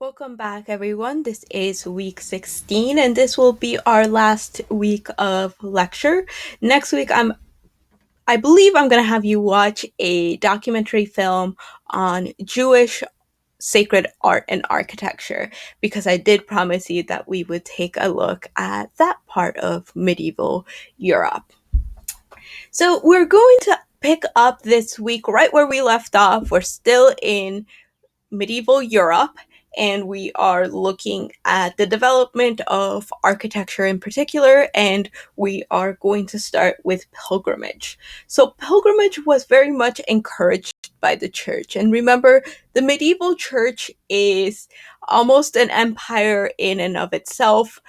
Welcome back, everyone. This is week 16, and this will be our last week of lecture. Next week, I believe I'm going to have you watch a documentary film on Jewish sacred art and architecture, because I did promise you that we would take a look at that part of medieval Europe. So we're going to pick up this week right where we left off. We're still in medieval Europe, and we are looking at the development of architecture in particular, and we are going to start with pilgrimage. So, pilgrimage was very much encouraged by the church. And remember, the medieval church is almost an empire in and of itself.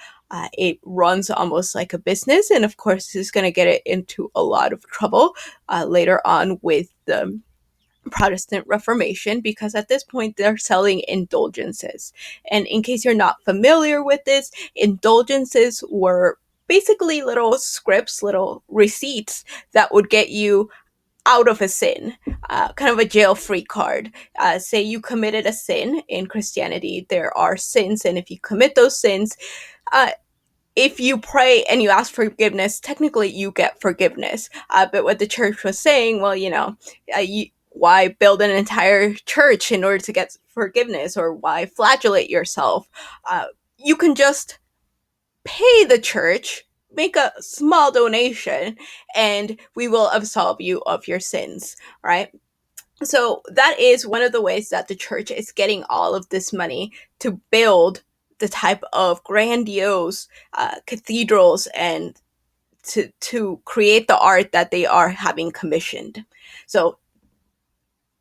It runs almost like a business, and of course, this is going to get it into a lot of trouble later on with the Protestant Reformation, because at this point they're selling indulgences. And in case you're not familiar with this, indulgences were basically little scripts, little receipts that would get you out of a sin, kind of a jail free card. Say you committed a sin in Christianity, there are sins, and if you commit those sins, uh, if you pray and you ask forgiveness, technically you get forgiveness. But what the church was saying, well, why build an entire church in order to get forgiveness, or why flagellate yourself? You can just pay the church, make a small donation, and we will absolve you of your sins, right? So that is one of the ways that the church is getting all of this money to build the type of grandiose cathedrals and to create the art that they are having commissioned. So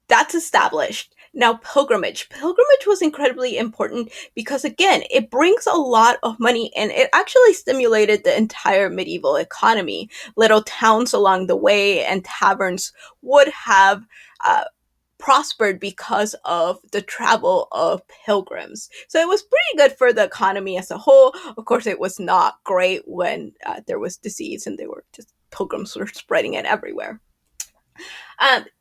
that's established. Now, pilgrimage. Pilgrimage was incredibly important because, again, it brings a lot of money, and it actually stimulated the entire medieval economy. Little towns along the way and taverns would have prospered because of the travel of pilgrims. So it was pretty good for the economy as a whole. Of course, it was not great when there was disease and pilgrims were spreading it everywhere.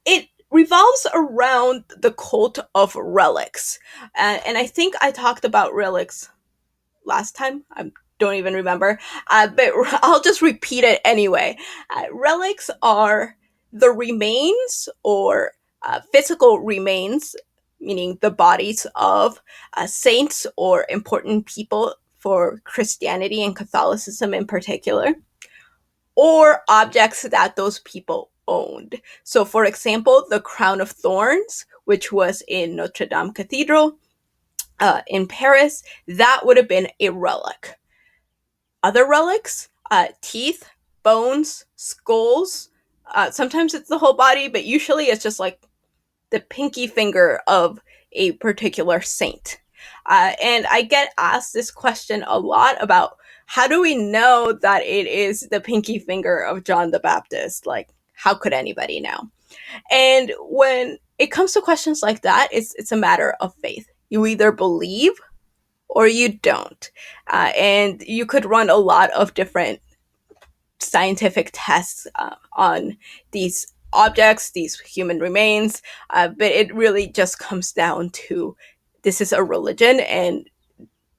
It revolves around the cult of relics. And I think I talked about relics last time. I don't even remember. But I'll just repeat it anyway. Relics are the remains, or physical remains, meaning the bodies of saints or important people for Christianity and Catholicism in particular, or objects that those people owned. So, for example, the crown of thorns, which was in Notre Dame Cathedral in Paris, that would have been a relic. Other relics, teeth, bones, skulls. Sometimes it's the whole body, but usually it's just like the pinky finger of a particular saint. And I get asked this question a lot about, how do we know that it is the pinky finger of John the Baptist? Like, how could anybody know? And when it comes to questions like that, it's a matter of faith. You either believe or you don't. And you could run a lot of different scientific tests on these objects, these human remains, but it really just comes down to, this is a religion, and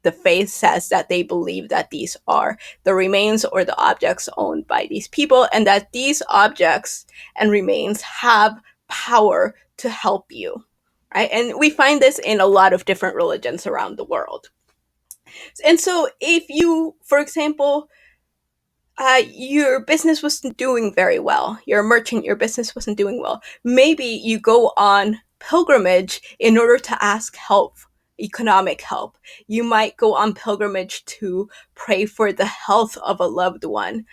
the faith says that they believe that these are the remains or the objects owned by these people, and that these objects and remains have power to help you, right? And we find this in a lot of different religions around the world. And so if you, for example, your business wasn't doing very well, you're a merchant, your business wasn't doing well, maybe you go on pilgrimage in order to ask help, economic help. You might go on pilgrimage to pray for the health of a loved one,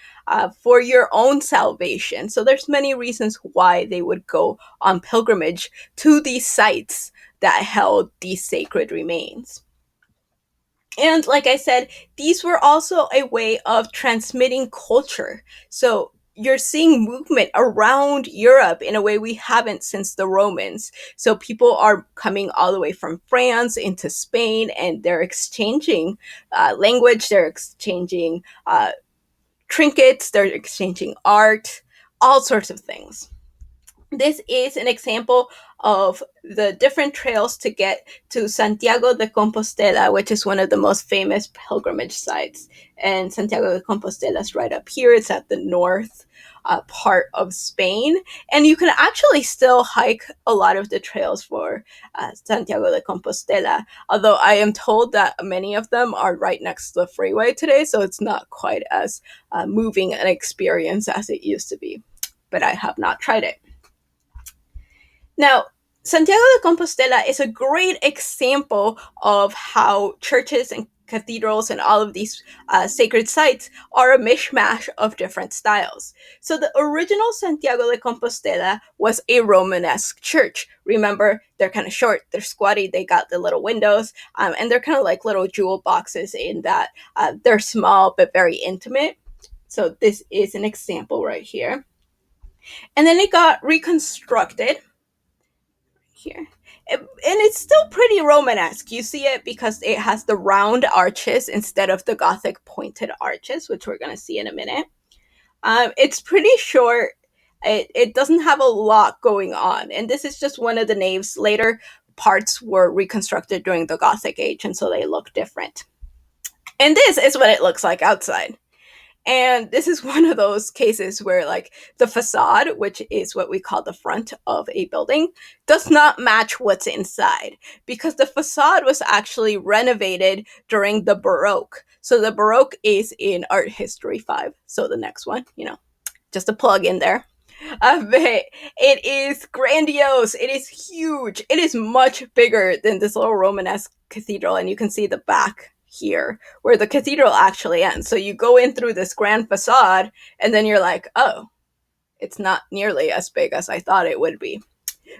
for your own salvation. So there's many reasons why they would go on pilgrimage to these sites that held these sacred remains. And like I said, these were also a way of transmitting culture. So you're seeing movement around Europe in a way we haven't since the Romans. So people are coming all the way from France into Spain, and they're exchanging language, they're exchanging trinkets, they're exchanging art, all sorts of things. This is an example of the different trails to get to Santiago de Compostela, which is one of the most famous pilgrimage sites. And Santiago de Compostela is right up here. It's at the north part of Spain. And you can actually still hike a lot of the trails for Santiago de Compostela, although I am told that many of them are right next to the freeway today, so it's not quite as moving an experience as it used to be. But I have not tried it. Now, Santiago de Compostela is a great example of how churches and cathedrals and all of these sacred sites are a mishmash of different styles. So the original Santiago de Compostela was a Romanesque church. Remember, they're kind of short, they're squatty, they got the little windows, and they're kind of like little jewel boxes in that they're small but very intimate. So this is an example right here. And then it got reconstructed here. And it's still pretty Romanesque. You see it because it has the round arches instead of the Gothic pointed arches, which we're going to see in a minute. It's pretty short. It doesn't have a lot going on. And this is just one of the naves. Later parts were reconstructed during the Gothic age, and so they look different. And this is what it looks like outside. And this is one of those cases where, like, the facade, which is what we call the front of a building, does not match what's inside because the facade was actually renovated during the Baroque. So the Baroque is in Art History 5. So the next one, just a plug in there. But it is grandiose. It is huge. It is much bigger than this little Romanesque cathedral. And you can see the back here where the cathedral actually ends. So you go in through this grand facade and then you're like, oh, it's not nearly as big as I thought it would be.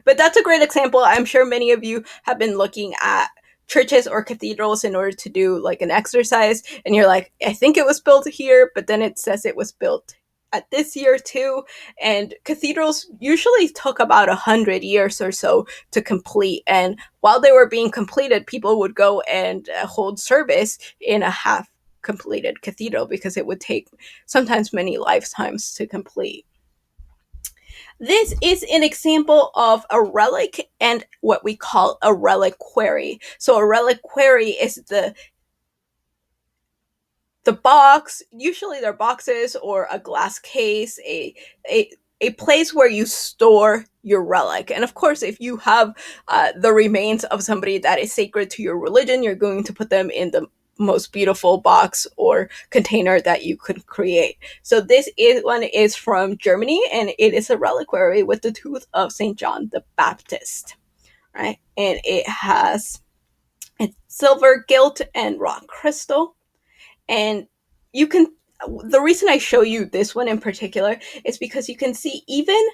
But that's a great example. I'm sure many of you have been looking at churches or cathedrals in order to do like an exercise and you're like, I think it was built here, but then it says it was built at this year too. And cathedrals usually took about 100 years or so to complete. And while they were being completed, people would go and hold service in a half completed cathedral because it would take sometimes many lifetimes to complete. This is an example of a relic and what we call a reliquary. So a reliquary is the box, usually they're boxes or a glass case, a place where you store your relic. And of course, if you have the remains of somebody that is sacred to your religion, you're going to put them in the most beautiful box or container that you could create. So one is from Germany, and it is a reliquary with the tooth of St. John the Baptist, right? And it's silver, gilt, and rock crystal. And the reason I show you this one in particular is because you can see even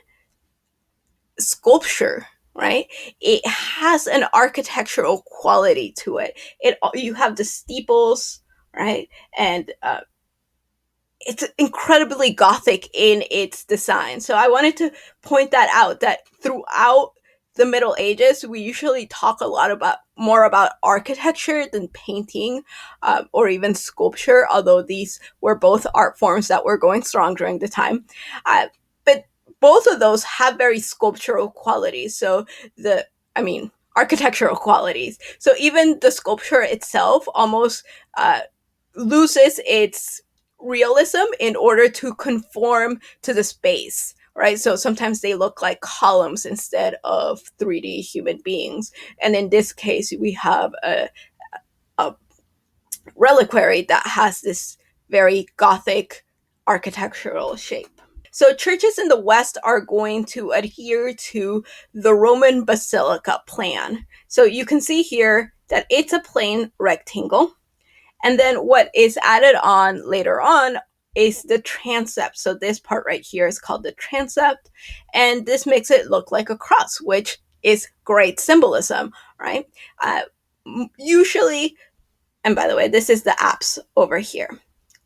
sculpture, right? It has an architectural quality to it. You have the steeples, right? And it's incredibly Gothic in its design. So I wanted to point that out, that throughout the Middle Ages, we usually talk a lot more about architecture than painting or even sculpture, although these were both art forms that were going strong during the time. But both of those have very sculptural qualities. So architectural qualities. So even the sculpture itself almost loses its realism in order to conform to the space, right? So sometimes they look like columns instead of 3D human beings. And in this case, we have a reliquary that has this very Gothic architectural shape. So churches in the West are going to adhere to the Roman Basilica plan. So you can see here that it's a plain rectangle. And then what is added on later on is the transept. So this part right here is called the transept. And this makes it look like a cross, which is great symbolism, right? Usually, and by the way, this is the apse over here.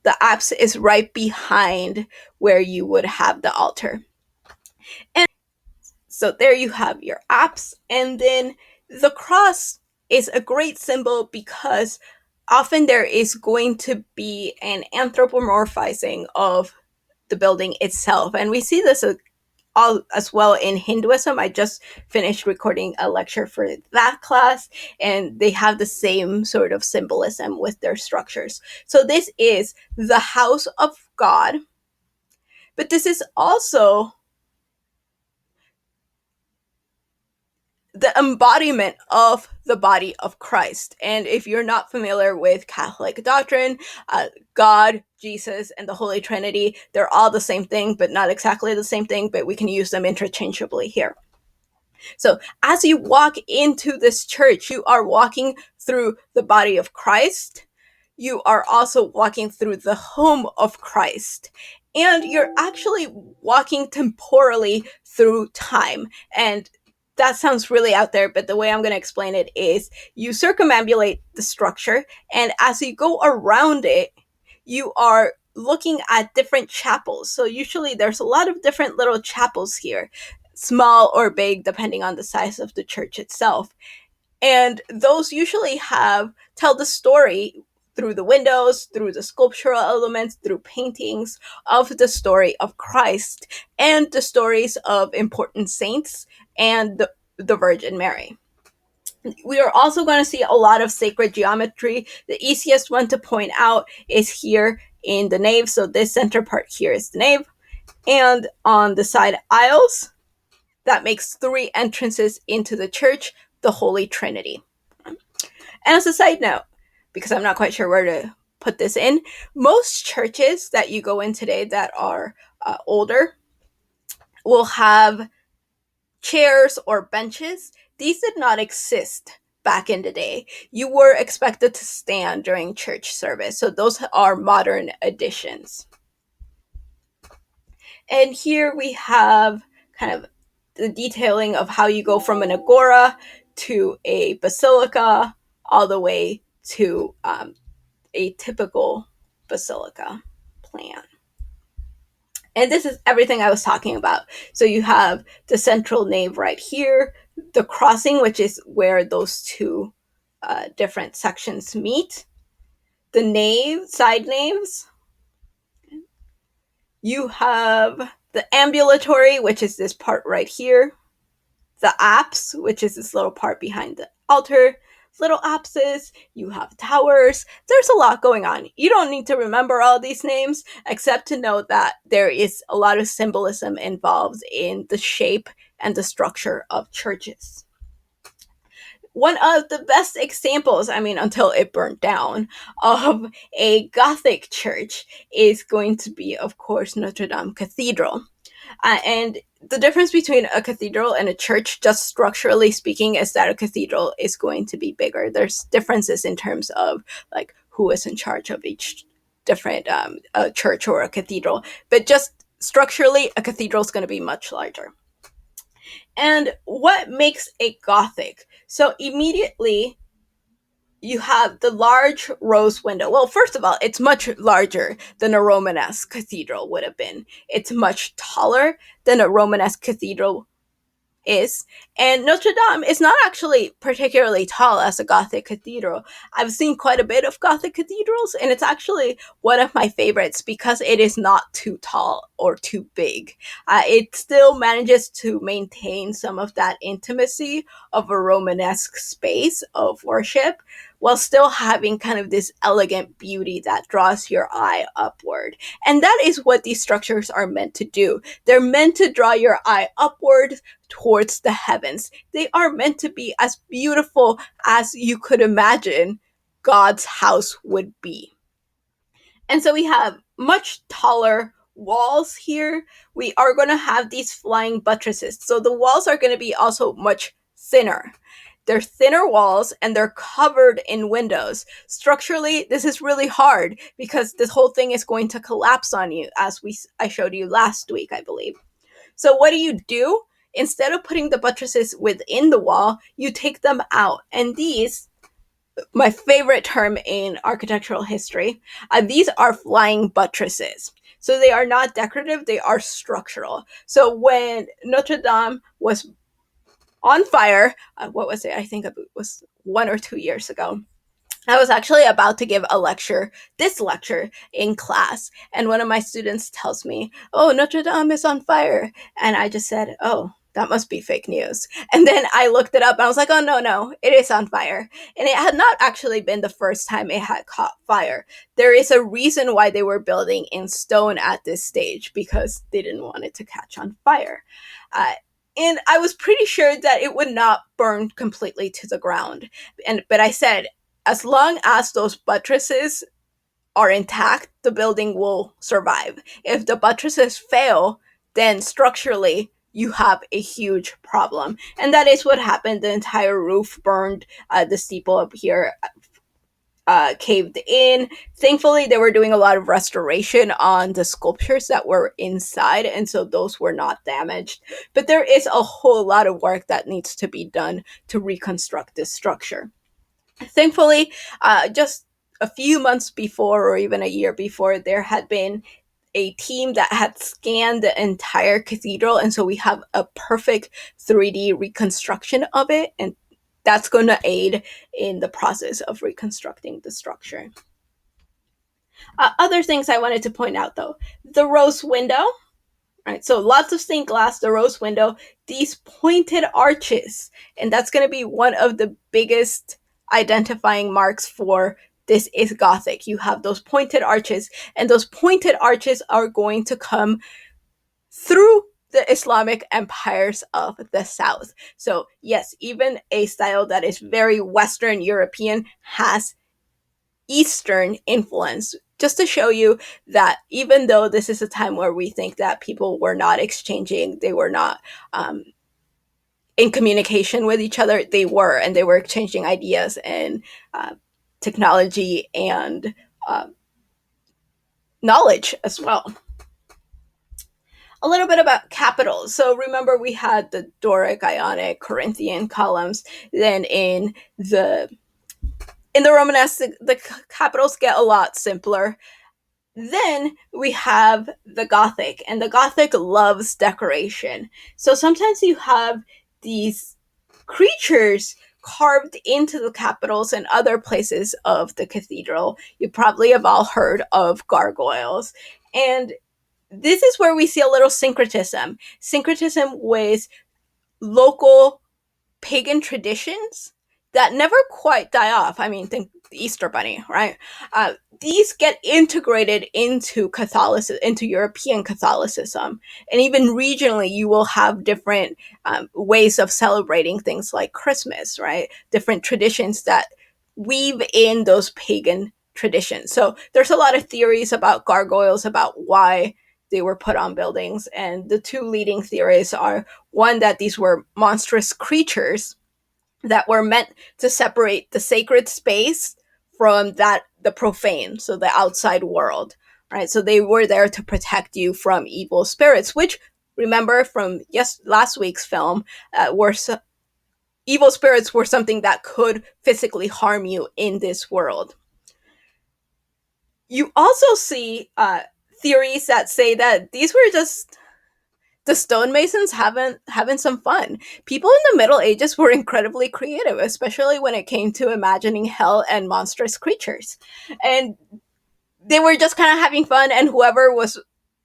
The apse is right behind where you would have the altar. And so there you have your apse. And then the cross is a great symbol because often there is going to be an anthropomorphizing of the building itself. And we see this all as well in Hinduism. I just finished recording a lecture for that class, and they have the same sort of symbolism with their structures. So this is the house of God, but this is also the embodiment of the body of Christ. And if you're not familiar with Catholic doctrine, God, Jesus, and the Holy Trinity, they're all the same thing, but not exactly the same thing, but we can use them interchangeably here. So as you walk into this church, you are walking through the body of Christ. You are also walking through the home of Christ. And you're actually walking temporally through time. And that sounds really out there, but the way I'm going to explain it is you circumambulate the structure, and as you go around it, you are looking at different chapels. So usually there's a lot of different little chapels here, small or big, depending on the size of the church itself. And those usually tell the story through the windows, through the sculptural elements, through paintings of the story of Christ and the stories of important saints and the Virgin Mary. We are also going to see a lot of sacred geometry. The easiest one to point out is here in the nave. So this center part here is the nave. And on the side aisles, that makes 3 entrances into the church, the Holy Trinity. And as a side note, because I'm not quite sure where to put this in, most churches that you go in today that are older will have chairs or benches. These did not exist back in the day. You were expected to stand during church service. So those are modern additions. And here we have kind of the detailing of how you go from an agora to a basilica all the way to a typical basilica plan. And this is everything I was talking about. So you have the central nave right here, the crossing, which is where those 2 different sections meet, the nave, side naves. You have the ambulatory, which is this part right here, the apse, which is this little part behind the altar, little apses, you have towers. There's a lot going on. You don't need to remember all these names, except to know that there is a lot of symbolism involved in the shape and the structure of churches. One of the best examples, I mean, until it burnt down, of a Gothic church is going to be, of course, Notre Dame Cathedral. And the difference between a cathedral and a church, just structurally speaking, is that a cathedral is going to be bigger. There's differences in terms of like who is in charge of each different a church or a cathedral, but just structurally, a cathedral is going to be much larger. And what makes a Gothic? So immediately you have the large rose window. Well, first of all, it's much larger than a Romanesque cathedral would have been. It's much taller than a Romanesque cathedral is. And Notre Dame is not actually particularly tall as a Gothic cathedral. I've seen quite a bit of Gothic cathedrals, and it's actually one of my favorites because it is not too tall or too big. It still manages to maintain some of that intimacy of a Romanesque space of worship, while still having kind of this elegant beauty that draws your eye upward. And that is what these structures are meant to do. They're meant to draw your eye upward towards the heavens. They are meant to be as beautiful as you could imagine God's house would be. And so we have much taller walls here. We are going to have these flying buttresses. So the walls are going to be also much thinner. They're thinner walls and they're covered in windows. Structurally, this is really hard because this whole thing is going to collapse on you, as I showed you last week, I believe. So what do? Instead of putting the buttresses within the wall, you take them out. And these, my favorite term in architectural history, these are flying buttresses. So they are not decorative, they are structural. So when Notre Dame was on fire, what was it? I think it was 1 or 2 years ago. I was actually about to give a lecture, this lecture in class, and one of my students tells me, "Oh, Notre Dame is on fire." And I just said, "Oh, that must be fake news." And then I looked it up and I was like, "Oh, no, no, it is on fire." And it had not actually been the first time it had caught fire. There is a reason why they were building in stone at this stage, because they didn't want it to catch on fire. Uh, and I was pretty sure that it would not burn completely to the ground. But I said, as long as those buttresses are intact, the building will survive. If the buttresses fail, then structurally you have a huge problem. And that is what happened. The entire roof burned. The steeple up here caved in. Thankfully, they were doing a lot of restoration on the sculptures that were inside, and so those were not damaged. But there is a whole lot of work that needs to be done to reconstruct this structure. Thankfully, just a few months before, or even a year before, there had been a team that had scanned the entire cathedral, and so we have a perfect 3D reconstruction of it, and that's going to aid in the process of reconstructing the structure. Other things I wanted to point out, though: the rose window. Right, so lots of stained glass, the rose window, these pointed arches, and that's going to be one of the biggest identifying marks for this is Gothic. You have those pointed arches, and those pointed arches are going to come through the Islamic empires of the South. So, yes, even a style that is very Western European has Eastern influence, just to show you that even though this is a time where we think that people were not exchanging, they were not in communication with each other, they were, and they were exchanging ideas and technology and uh, knowledge as well. A little bit about capitals. So remember, we had the Doric, Ionic, Corinthian columns. Then in the Romanesque, the capitals get a lot simpler. Then we have the Gothic, and the Gothic loves decoration. So sometimes you have these creatures carved into the capitals and other places of the cathedral. You probably have all heard of gargoyles. And this is where we see a little syncretism with local pagan traditions that never quite die off. I mean, think the Easter Bunny, right? These get integrated into Catholicism, into European Catholicism, and even regionally, you will have different ways of celebrating things like Christmas, right? Different traditions that weave in those pagan traditions. So there's a lot of theories about gargoyles, about why they were put on buildings, and the two leading theories are: one, that these were monstrous creatures that were meant to separate the sacred space from that the profane, so the outside world, right? So they were there to protect you from evil spirits, which, remember from last week's film, evil spirits were something that could physically harm you in this world. You also see theories that say that these were just the stonemasons having some fun. People in the Middle Ages were incredibly creative, especially when it came to imagining hell and monstrous creatures. And they were just kind of having fun, and whoever was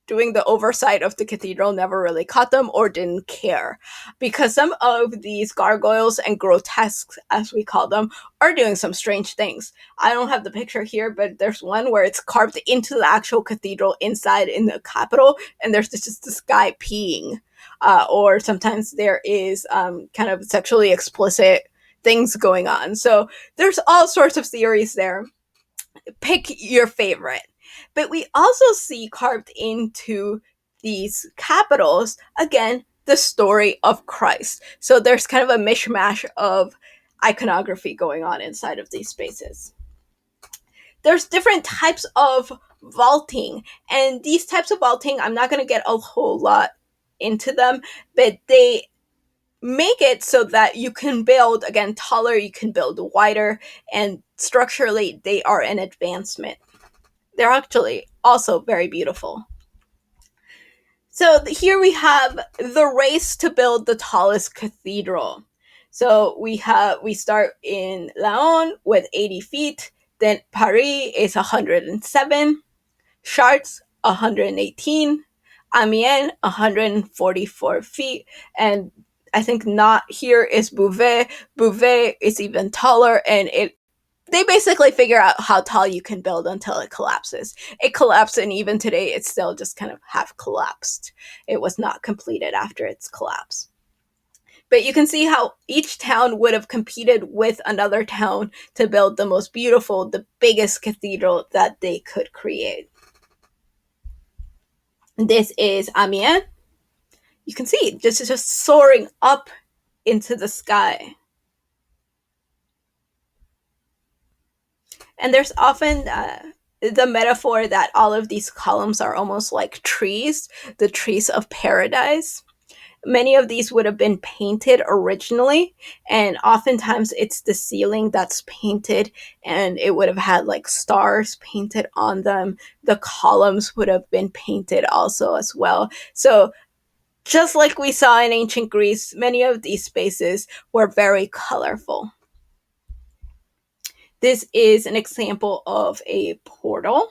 doing the oversight of the cathedral never really caught them or didn't care, because some of these gargoyles and grotesques, as we call them, are doing some strange things. I don't have the picture here, but there's one where it's carved into the actual cathedral inside in the capitol, and there's just this guy peeing. Or sometimes there is kind of sexually explicit things going on. So there's all sorts of theories there. Pick your favorite. But we also see carved into these capitals, again, the story of Christ. So there's kind of a mishmash of iconography going on inside of these spaces. There's different types of vaulting, and these types of vaulting, I'm not going to get a whole lot into them, but they make it so that you can build, again, taller, you can build wider, and structurally they are an advancement. They're actually also very beautiful. So here we have the race to build the tallest cathedral. So we start in Laon with 80 feet, then Paris is 107, Chartres 118, Amiens 144 feet, and I think not here is Beauvais. Beauvais is even taller, and it they basically figure out how tall you can build until it collapses. It collapsed, and even today, it's still just kind of half collapsed. It was not completed after its collapse. But you can see how each town would have competed with another town to build the most beautiful, the biggest cathedral that they could create. This is Amiens. You can see this is just soaring up into the sky. And there's often the metaphor that all of these columns are almost like trees, the trees of paradise. Many of these would have been painted originally, and oftentimes it's the ceiling that's painted, and it would have had like stars painted on them. The columns would have been painted also as well. So just like we saw in ancient Greece, many of these spaces were very colorful. This is an example of a portal,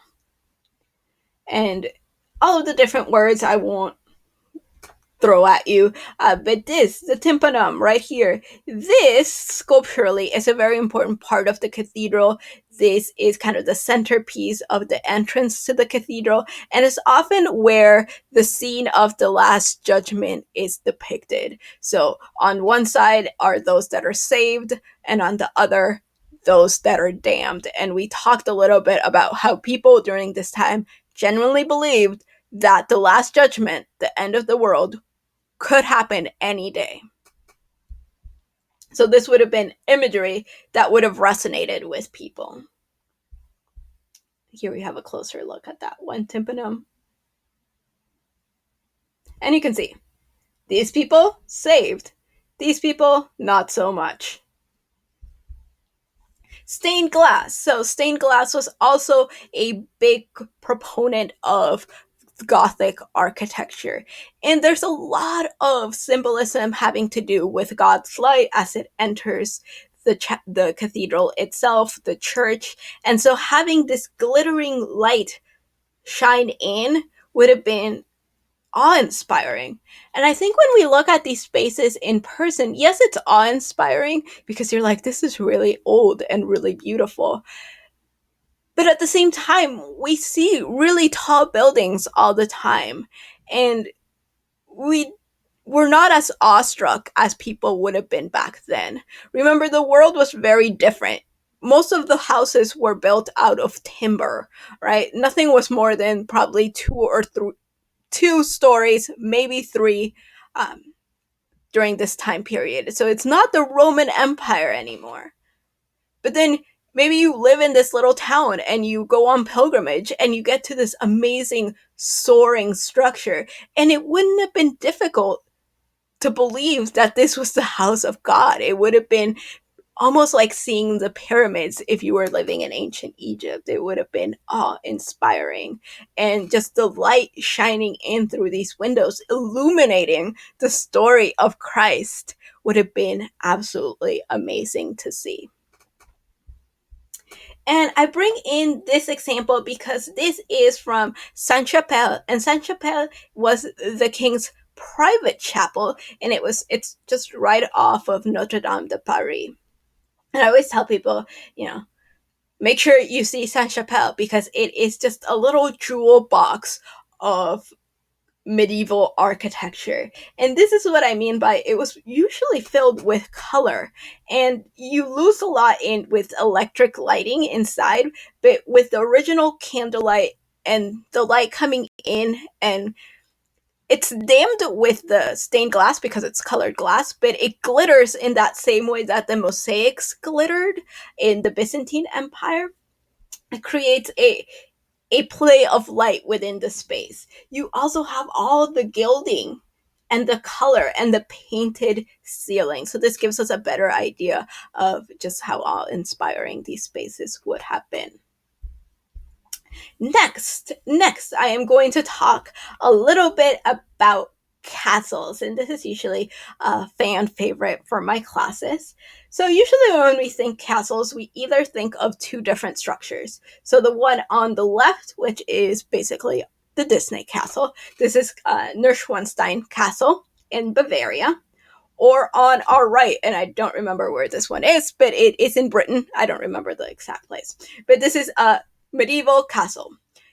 and all of the different words I won't throw at you. But this, the tympanum right here, this sculpturally is a very important part of the cathedral. This is kind of the centerpiece of the entrance to the cathedral, and it's often where the scene of the Last Judgment is depicted. So on one side are those that are saved, and on the other, those that are damned. And we talked a little bit about how people during this time genuinely believed that the Last Judgment, the end of the world, could happen any day. So this would have been imagery that would have resonated with people. Here we have a closer look at that one tympanum. And you can see, these people saved. These people, not so much. Stained glass. So stained glass was also a big proponent of Gothic architecture. And there's a lot of symbolism having to do with God's light as it enters the cathedral itself, the church. And so having this glittering light shine in would have been awe-inspiring. And I think when we look at these spaces in person, yes, it's awe-inspiring because you're like, this is really old and really beautiful. But at the same time, we see really tall buildings all the time. And we're not as awestruck as people would have been back then. Remember, the world was very different. Most of the houses were built out of timber, right? Nothing was more than probably 2 stories, maybe 3, during this time period. So it's not the Roman Empire anymore. But then maybe you live in this little town and you go on pilgrimage and you get to this amazing soaring structure, and it wouldn't have been difficult to believe that this was the house of God. It would have been almost like seeing the pyramids if you were living in ancient Egypt. It would have been awe-inspiring. And just the light shining in through these windows, illuminating the story of Christ, would have been absolutely amazing to see. And I bring in this example because this is from Sainte-Chapelle, and Sainte-Chapelle was the king's private chapel, and it's just right off of Notre Dame de Paris. And I always tell people, make sure you see Sainte-Chapelle because it is just a little jewel box of medieval architecture. And this is what I mean by it was usually filled with color. And you lose a lot in with electric lighting inside, but with the original candlelight and the light coming in, and it's dimmed with the stained glass because it's colored glass, but it glitters in that same way that the mosaics glittered in the Byzantine Empire. It creates a play of light within the space. You also have all the gilding and the color and the painted ceiling. So this gives us a better idea of just how awe-inspiring these spaces would have been. Next, I am going to talk a little bit about castles, and this is usually a fan favorite for my classes. So usually when we think castles, we either think of two different structures. So the one on the left, which is basically the Disney castle. This is Neuschwanstein Castle in Bavaria. Or on our right, and I don't remember where this one is, but it is in Britain. I don't remember the exact place. But this is a medieval castle.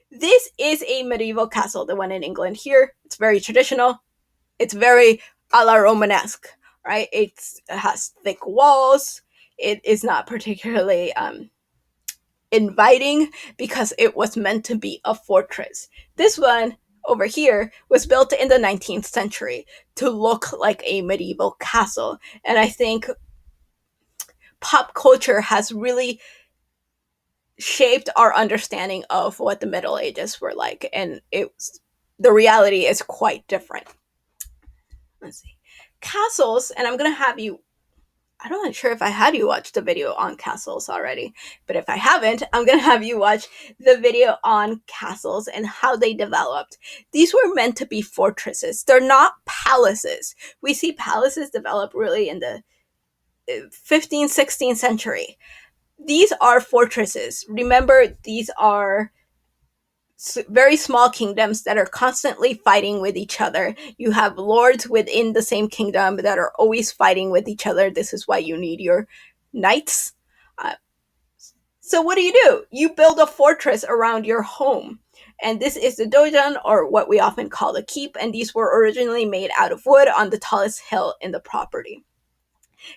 This is a medieval castle, the one in England here. It's very traditional. It's very a la Romanesque, right? It has thick walls. It is not particularly inviting because it was meant to be a fortress. This one over here was built in the 19th century to look like a medieval castle. And I think pop culture has really shaped our understanding of what the Middle Ages were like. And the reality is quite different. Let's see. Castles, and I'm going to have you I'm not sure if I had you watch the video on castles already, but if I haven't, I'm going to have you watch the video on castles and how they developed. These were meant to be fortresses. They're not palaces. We see palaces develop really in the 15th, 16th century. These are fortresses. Remember, these are very small kingdoms that are constantly fighting with each other. You have lords within the same kingdom that are always fighting with each other. This is why you need your knights. Uh, so what do? You build a fortress around your home. And this is the dojon, or what we often call the keep, and these were originally made out of wood on the tallest hill in the property.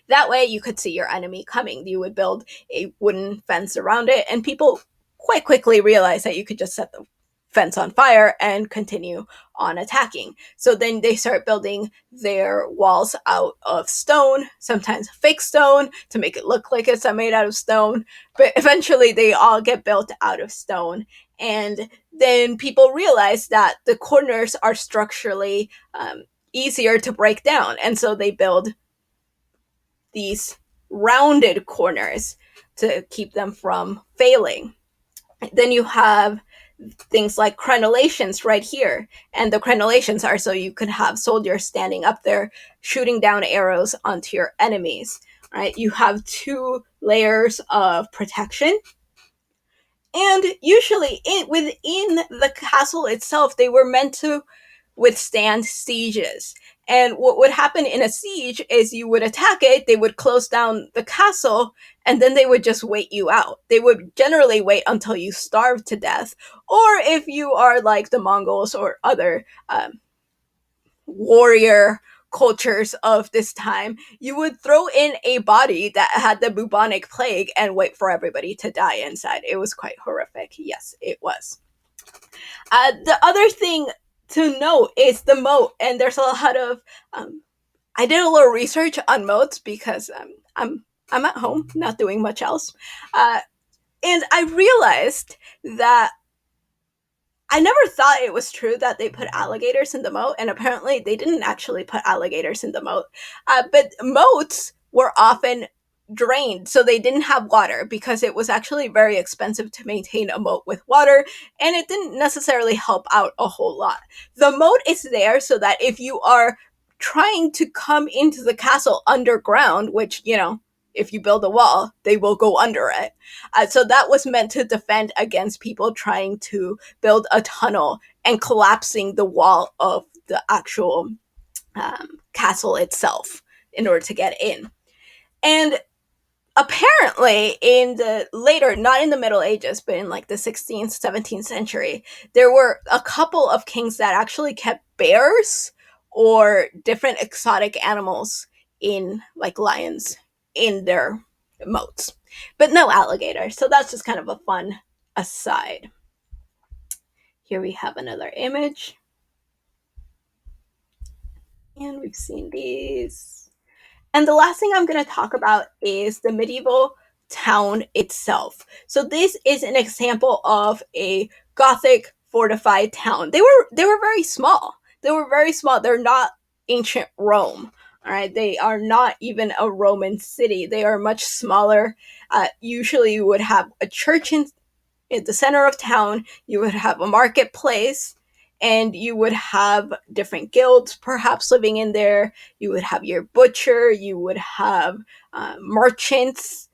That way you could see your enemy coming. You would build a wooden fence around it, and people quite quickly realized that you could just set the fence on fire and continue on attacking. So then they start building their walls out of stone, sometimes fake stone to make it look like it's made out of stone, but eventually they all get built out of stone. And then people realize that the corners are structurally easier to break down, and so they build these rounded corners to keep them from failing. Then you have things like crenellations right here. And the crenellations are so you could have soldiers standing up there shooting down arrows onto your enemies. Right? You have two layers of protection. And usually within the castle itself, they were meant to withstand sieges. And what would happen in a siege is you would attack it, they would close down the castle, and then they would just wait you out. They would generally wait until you starved to death. Or if you are like the Mongols or other warrior cultures of this time, you would throw in a body that had the bubonic plague and wait for everybody to die inside. It was quite horrific. Yes, it was. The other thing to note is the moat, and there's a lot of I did a little research on moats because I'm at home not doing much else, and I realized that I never thought it was true that they put alligators in the moat, and apparently they didn't actually put alligators in the moat. But moats were often drained, so they didn't have water because it was actually very expensive to maintain a moat with water, and it didn't necessarily help out a whole lot. The moat is there so that if you are trying to come into the castle underground, which, if you build a wall, they will go under it. So that was meant to defend against people trying to build a tunnel and collapsing the wall of the actual castle itself in order to get in. And apparently in the later, not in the Middle Ages, but in like the 16th, 17th century, there were a couple of kings that actually kept bears or different exotic animals in, like lions, in their moats, but no alligator. So that's just kind of a fun aside. Here we have another image. And we've seen these. And the last thing I'm going to talk about is the medieval town itself. So this is an example of a Gothic fortified town. They were very small. They were very small. They're not ancient Rome. All right, they are not even a Roman city. They are much smaller. Usually, you would have a church in the center of town. You would have a marketplace, and you would have different guilds perhaps living in there. You would have your butcher, you would have merchants,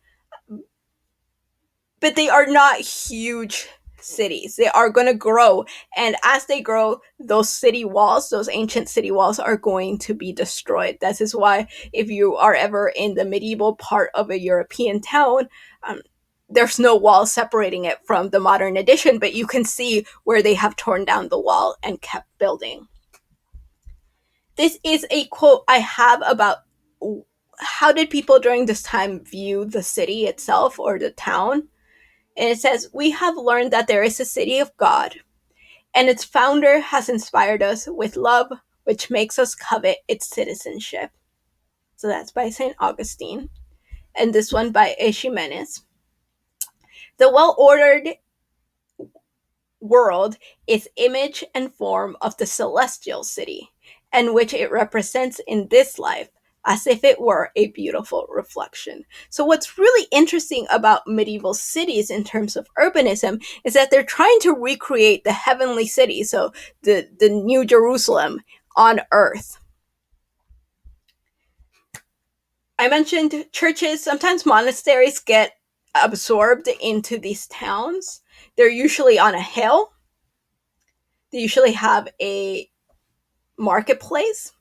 but they are not huge cities. They are going to grow. And as they grow, those city walls, those ancient city walls, are going to be destroyed. This is why, if you are ever in the medieval part of a European town, um, there's no wall separating it from the modern edition, but you can see where they have torn down the wall and kept building. This is a quote I have about how did people during this time view the city itself or the town. And it says, "We have learned that there is a city of God, and its founder has inspired us with love, which makes us covet its citizenship." So that's by St. Augustine. And this one by Ximenes. "The well ordered world is image and form of the celestial city, and which it represents in this life, as if it were a beautiful reflection." So what's really interesting about medieval cities in terms of urbanism is that they're trying to recreate the heavenly city, so the New Jerusalem on earth. I mentioned churches. Sometimes monasteries get absorbed into these towns. They're usually on a hill. They usually have a marketplace.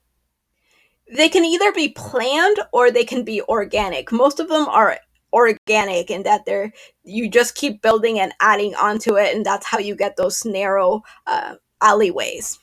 They can either be planned or they can be organic. Most of them are organic in that they're you just keep building and adding onto it, and that's how you get those narrow alleyways.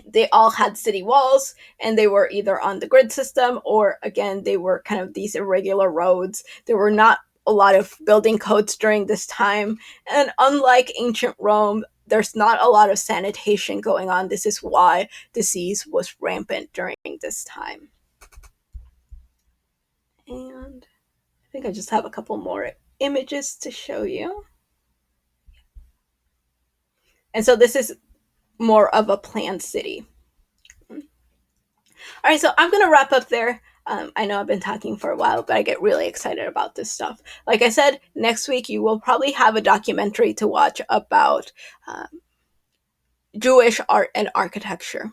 They all had city walls, and they were either on the grid system or, again, they were kind of these irregular roads. There were not a lot of building codes during this time, and unlike ancient Rome, there's not a lot of sanitation going on. This is why disease was rampant during this time. And I think I just have a couple more images to show you. And so this is more of a planned city. All right, so I'm going to wrap up there. I know I've been talking for a while, but I get really excited about this stuff. Like I said, next week you will probably have a documentary to watch about Jewish art and architecture.